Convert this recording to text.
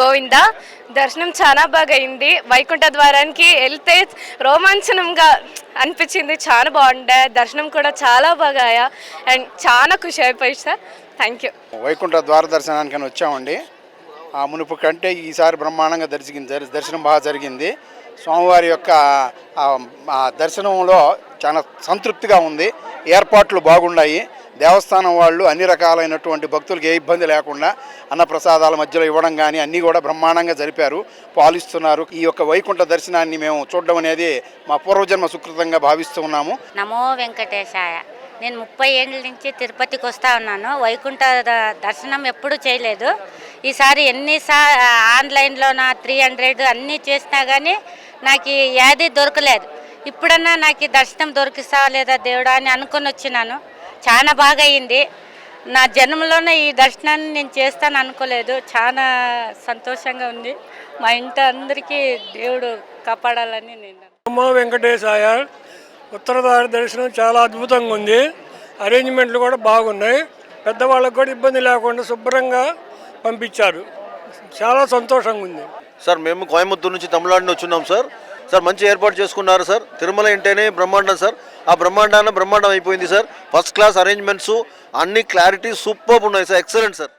గోవింద. దర్శనం చాలా బాగా అయింది. వైకుంఠ ద్వారానికి వెళ్తే రోమాంచనంగా అనిపించింది. చాలా బాగుండే. దర్శనం కూడా చాలా బాగా అయ్యా అండ్ చాలా ఖుషి అయిపోయి సార్. Thank you. వైకుంఠ ద్వార దర్శనానికి వచ్చామండి. మునుపు కంటే ఈసారి బ్రహ్మాండంగా దర్శనం బాగా జరిగింది. స్వామివారి యొక్క దర్శనంలో చాలా సంతృప్తిగా ఉంది. ఏర్పాట్లు బాగున్నాయి. దేవస్థానం వాళ్ళు అన్ని రకాలైనటువంటి భక్తులకు ఏ ఇబ్బంది లేకుండా అన్నప్రసాదాల మధ్యలో ఇవ్వడం కానీ అన్నీ కూడా బ్రహ్మాండంగా జరిపారు, పాలిస్తున్నారు. ఈ యొక్క వైకుంఠ దర్శనాన్ని మేము చూడడం అనేది మా పూర్వజన్మ సుకృతంగా భావిస్తూ ఉన్నాము. నమో వెంకటేశాయ. నేను 30 ఏళ్ళ నుంచి తిరుపతికి వస్తూ ఉన్నాను. వైకుంఠ దర్శనం ఎప్పుడూ చేయలేదు. ఈసారి ఆన్లైన్లోన 300 అన్నీ చేసినా కానీ నాకు ఏది దొరకలేదు. ఇప్పుడన్నా నాకు దర్శనం దొరికిస్తా లేదా దేవుడా అని అనుకొని వచ్చినాను. చాలా బాగా అయింది. నా జన్మలోనే ఈ దర్శనాన్ని నేను చేస్తాను అనుకోలేదు. చాలా సంతోషంగా ఉంది. మా ఇంటి అందరికీ దేవుడు కాపాడాలని నేను. నమో వెంకటేశాయ. ఉత్తరదారి దర్శనం చాలా అద్భుతంగా ఉంది. అరేంజ్మెంట్లు కూడా బాగున్నాయి. పెద్దవాళ్ళకు కూడా ఇబ్బంది లేకుండా శుభ్రంగా పంపించారు. చాలా సంతోషంగా ఉంది సార్. మేము కోయంబత్తూరు నుంచి తమిళనాడు నుంచి వచ్చున్నాం సార్. మంచి ఏర్పాటు చేసుకున్నారు సార్. తిరుమల ఇంటేనే బ్రహ్మాండం సార్. ఆ బ్రహ్మాండం అయిపోయింది సార్. ఫస్ట్ క్లాస్ అరేంజ్మెంట్స్, అన్ని క్లారిటీ సూపర్ ఉన్నాయి సార్. Excellent sir.